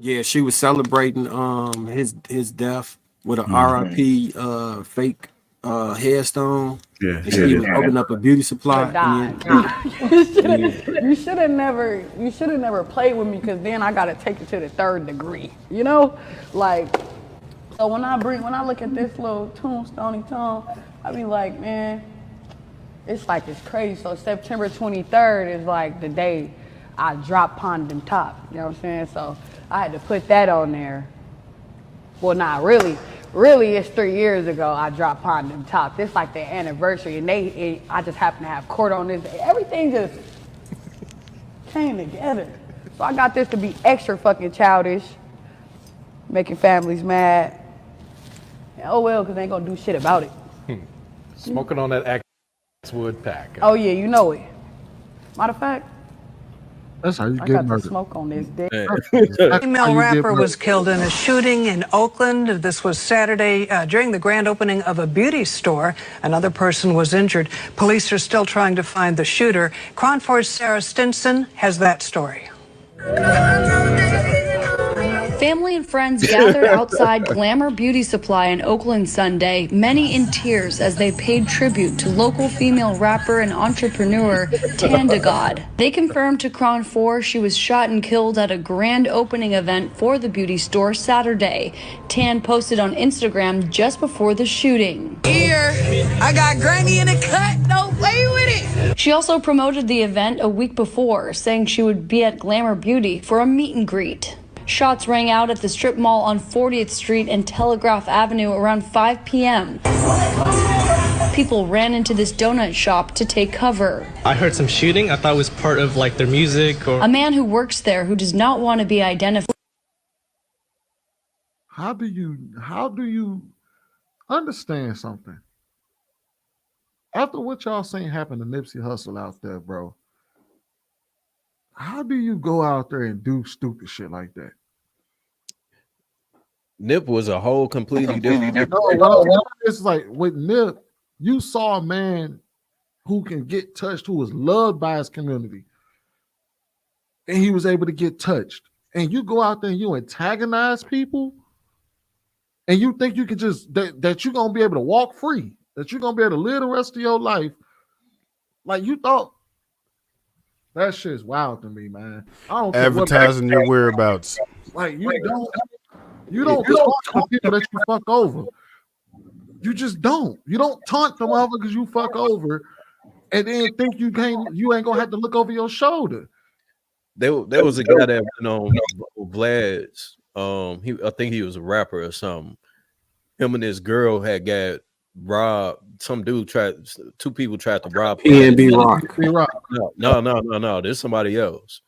Yeah, she was celebrating his death with a RIP fake headstone. Yeah, And she was opening up a beauty supply. Died. You should have never played with me, because then I gotta take it to the 3rd degree. You know, like, so when I look at this little tombstone tomb, I be like, man, it's crazy. So September 23rd is like the day I dropped Pond and Top. You know what I'm saying? So I had to put that on there. Well, not really. Really, it's 3 years ago I dropped Pond and Top. It's like the anniversary, and I just happen to have court on this day. Everything just came together. So I got this to be extra fucking childish, making families mad. And oh well, because they ain't gonna do shit about it. Smoking on that Axwood pack. Oh yeah, you know it. Matter of fact, That's how you I get got the murdered. smoke on this day. Female rapper was killed in a shooting in Oakland. This was Saturday during the grand opening of a beauty store. Another person was injured. Police are still trying to find the shooter. Cron 4's Sarah Stinson has that story. Family and friends gathered outside Glamour Beauty Supply in Oakland Sunday, many in tears as they paid tribute to local female rapper and entrepreneur DaGod. They confirmed to Cron 4 she was shot and killed at a grand opening event for the beauty store Saturday. Tan posted on Instagram just before the shooting. Here, I got Granny in a cut. Don't play with it. She also promoted the event a week before, saying she would be at Glamour Beauty for a meet and greet. Shots rang out at the strip mall on 40th Street and Telegraph Avenue around 5 p.m. People ran into this donut shop to take cover. I heard some shooting. I thought it was part of like their music or... A man who works there who does not want to be identified. How do you understand something? After what y'all seen happen to Nipsey Hussle out there, bro, how do you go out there and do stupid shit like that? Nip was a whole completely different. It's like with Nip, you saw a man who can get touched, who was loved by his community, and he was able to get touched. And you go out there and you antagonize people, and you think you can just that you're gonna be able to walk free, that you're gonna be able to live the rest of your life like you thought. That shit's wild to me, man. I don't advertising your whereabouts. Like you don't taunt the people that you fuck over. You just don't. You don't taunt the motherfuckers you fuck over, and then think you ain't gonna have to look over your shoulder. There was a guy that went on Vlad's. I think he was a rapper or something. Him and his girl had got robbed. Some dude two people tried to rob him. No. There's somebody else.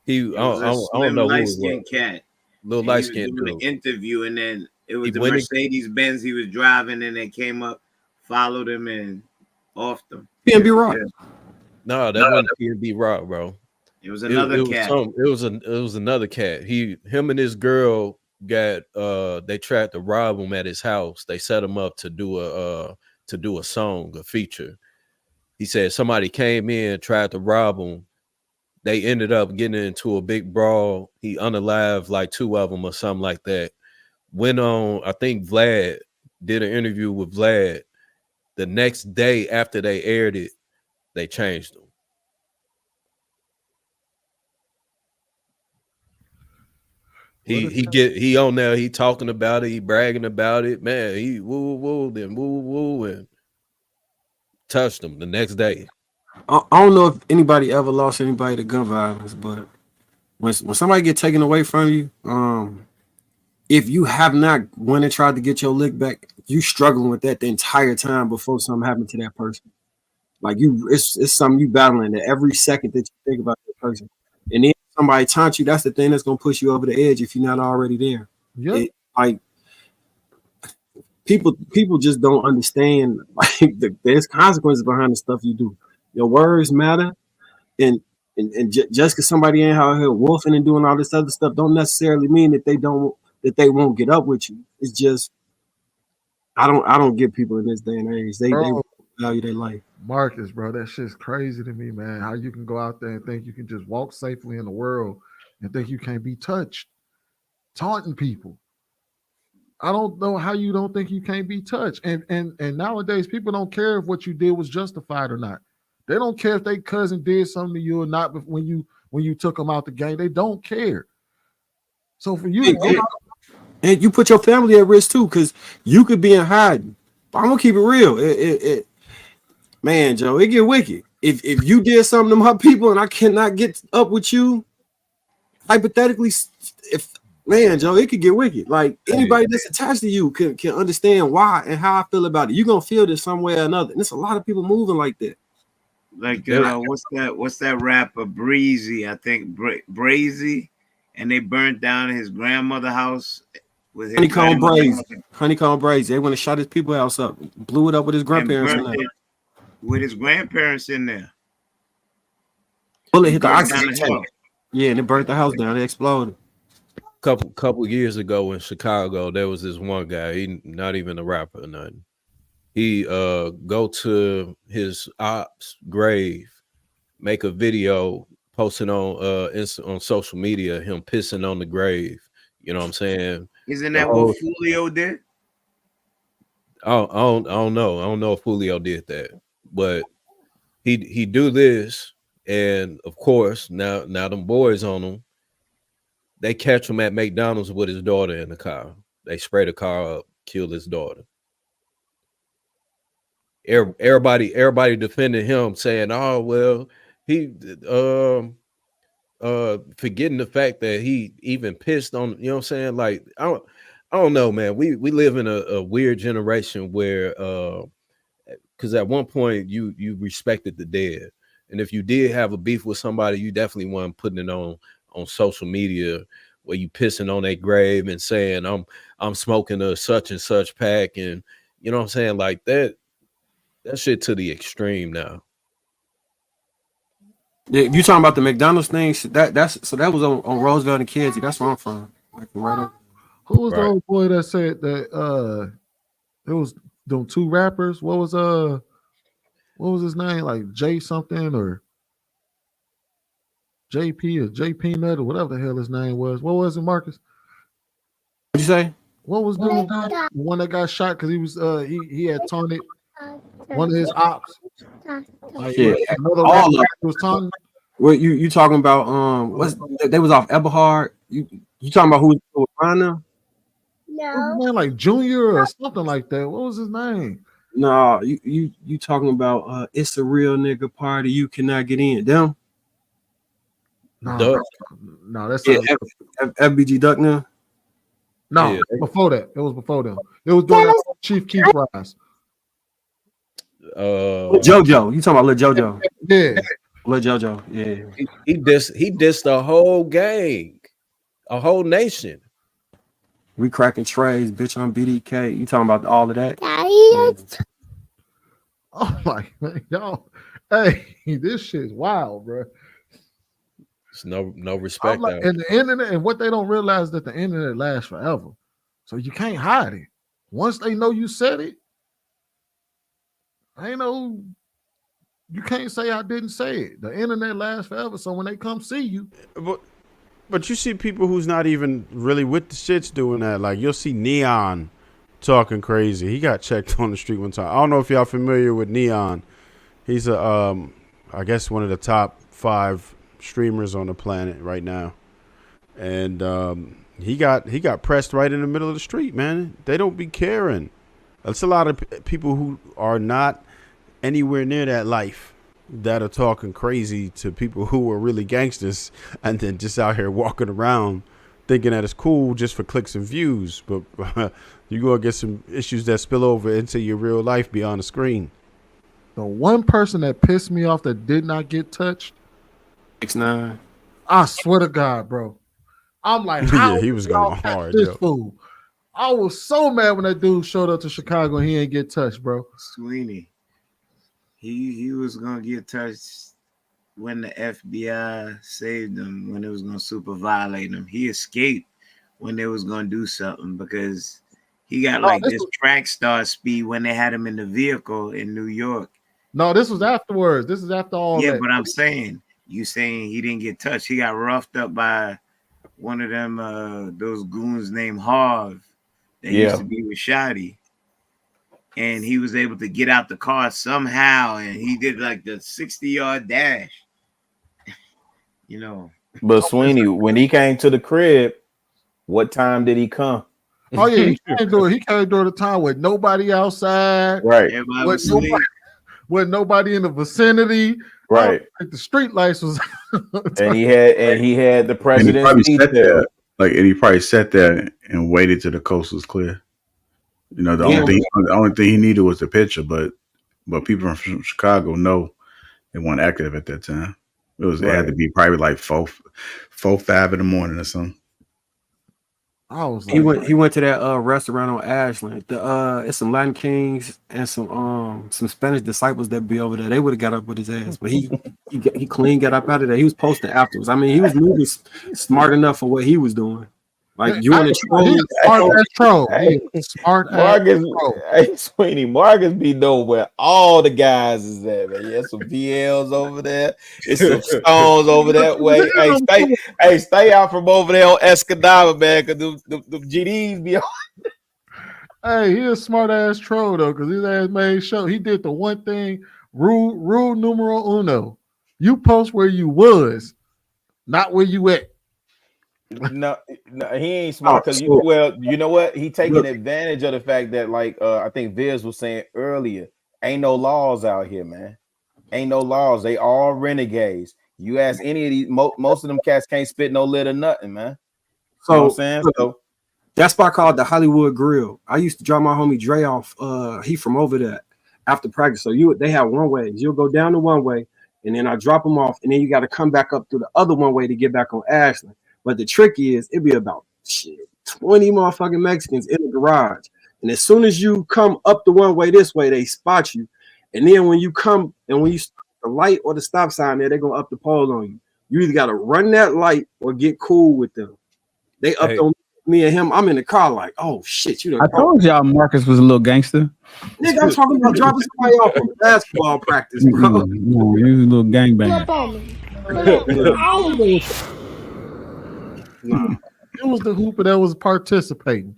I don't know who it was. Cat. Little light skinned dude. An interview, and then it was the Mercedes Benz he was driving, and they came up, followed him, and offed him. PNB Rock. No, that wasn't PNB Rock, bro. It was another cat. It was another cat. Him and his girl got they tried to rob him at his house. They set him up to do a song, a feature. He said somebody came in, tried to rob him. They ended up getting into a big brawl. He unalived like two of them or something like that. Went on, I think Vlad did an interview with Vlad. The next day after they aired it, they changed him. He on there, he talking about it, he bragging about it, man. He woo and touched him the next day. I don't know if anybody ever lost anybody to gun violence, but when somebody get taken away from you, if you have not went and tried to get your lick back, you struggling with that the entire time before something happened to that person. Like it's something you battling that every second that you think about that person. And then somebody taunt you, that's the thing that's gonna push you over the edge if you're not already there. Yeah. Like people just don't understand like there's consequences behind the stuff you do. Your words matter, and just because somebody ain't out here wolfing and doing all this other stuff don't necessarily mean that they won't get up with you. It's just I don't get people in this day and age. They value their life. Marcus, bro, that shit's crazy to me, man. How you can go out there and think you can just walk safely in the world and think you can't be touched. taunting people. I don't know how you don't think you can't be touched. And nowadays people don't care if what you did was justified or not. They don't care if their cousin did something to you or not. But when you took them out the game, they don't care. So for you to go out, and you put your family at risk too, because you could be in hiding. I'm gonna keep it real. Man, Joe, it get wicked. If you did something to my people and I cannot get up with you, hypothetically, man, Joe, it could get wicked. Like anybody that's attached to you can understand why and how I feel about it. You're gonna feel this some way or another. And there's a lot of people moving like that. Like what's that rapper Breezy? I think Brazy, and they burnt down his grandmother's house with his Honeycomb Braids. They went and shot his people's house up, blew it up with his grandparents in there. With his grandparents in there. Bullet hit the oxygen tank. Yeah, and it burnt the house down. It exploded. Couple years ago in Chicago, there was this one guy. He not even a rapper or nothing. He go to his op's grave, make a video, posting on social media, him pissing on the grave. You know what I'm saying? Isn't that what Julio did? I don't know. I don't know if Julio did that, but he do this, and of course now them boys on him. They catch him at McDonald's with his daughter in the car. They spray the car up, kill his daughter. Everybody defended him, saying, "Oh well, he forgetting the fact that he even pissed on." You know what I'm saying? Like I don't know, man. We live in a weird generation where because at one point you respected the dead, and if you did have a beef with somebody, you definitely weren't putting it on social media where you pissing on their grave and saying I'm smoking a such and such pack, and you know what I'm saying, like that shit to the extreme now. Yeah, you talking about the McDonald's thing? That was on Roosevelt and Kedzie. That's where I'm from. Like right up. Who was the old boy that said that it was them two rappers? What was his name? Like J something or JP or J Peanut or whatever the hell his name was. What was it, Marcus? What'd you say? What was the one that got shot because he was he had taunted one of his ops? Like, yeah, all of was taunting. What you talking about? They was off Eberhard. You talking about who was behind them? No, man, like Junior or something like that. What was his name? No, you talking about it's a real nigga party. You cannot get in. Them. No, that's FBG Duck now. No, yeah. Before that. It was before them. It was during Chief Keef rise. JoJo. You talking about Lil JoJo? Yeah. Lil JoJo. Yeah. He dissed the whole gang, a whole nation. We cracking trays, bitch, on BDK. You talking about all of that? Oh my man, y'all. Hey, this shit's wild, bro. It's no respect. Like, and the internet, and what they don't realize is that the internet lasts forever. So you can't hide it. Once they know you said it, you can't say I didn't say it. The internet lasts forever. So when they come see you. But you see people who's not even really with the shits doing that. Like you'll see Neon talking crazy. He got checked on the street one time. I don't know if y'all familiar with Neon. He's I guess one of the top 5 streamers on the planet right now, and he got pressed right in the middle of the street, man. They don't be caring. That's a lot of people who are not anywhere near that life that are talking crazy to people who are really gangsters, and then just out here walking around thinking that it's cool just for clicks and views. But you're gonna get some issues that spill over into your real life beyond the screen. The one person that pissed me off that did not get touched, 6ix9ine. I swear to God, bro. I'm like, how yeah, he was going hard. This fool. I was so mad when that dude showed up to Chicago and he ain't get touched, bro. Sweeney. He was gonna get touched when the FBI saved him, when it was gonna super violate him. He escaped when they was gonna do something because he got this track star speed when they had him in the vehicle in New York. No, this was afterwards. This is after all that. Yeah, but I'm saying, you saying he didn't get touched. He got roughed up by one of them those goons named Harv that Yeah. used to be with Shotty. And he was able to get out the car somehow, and he did like the 60-yard dash. You know. But Sweeney, when he came to the crib, what time did he come? Oh yeah, he came during the time with nobody outside, Right? Everybody was asleep. With nobody in the vicinity, Right? Like the street lights was, and he had the president. And he probably sat there and waited till the coast was clear. You know, the only thing he needed was the picture, but people from Chicago know they weren't active at that time. It had to be probably like 4, 5 in the morning or something. He went to that restaurant on Ashland. It's some Latin Kings and some Spanish disciples that be over there. They would have got up with his ass, but he clean got up out of there. He was posting afterwards. I mean, he was moving smart enough for what he was doing. Like you want to troll? Smart Marcus, hey Sweeney, Marcus be knowing where all the guys is at, man. Yeah, some VLs over there. It's some Stones over that way. Stay out from over there on Escanaba, man, because the GDs be on. Hey, he a smart ass troll though, because his ass made sure he did the one thing. Rule numero uno: you post where you was, not where you at. No, he ain't smart because you know what? He taking advantage of the fact that, like, I think Viz was saying earlier, ain't no laws out here, man. Ain't no laws. They all renegades. You ask any of these, most of them cats can't spit no lit or nothing, man. So, you know what I'm saying? So that spot called the Hollywood Grill. I used to drop my homie Dre off. He from over there after practice. So they have one way. You'll go down the one way, and then I drop him off, and then you got to come back up through the other one way to get back on Ashland. But the trick is, it'd be about 20 motherfucking Mexicans in the garage. And as soon as you come up the one way this way, they spot you. And then when you come and when you stop the light or the stop sign there, they're going to up the pole on you. You either got to run that light or get cool with them. They upped on me and him. I'm in the car like, oh, shit. I told y'all Marcus was a little gangster. Nigga, I'm talking about dropping somebody off on basketball practice, bro. He was a little gangbanger. It was the hooper that was participating.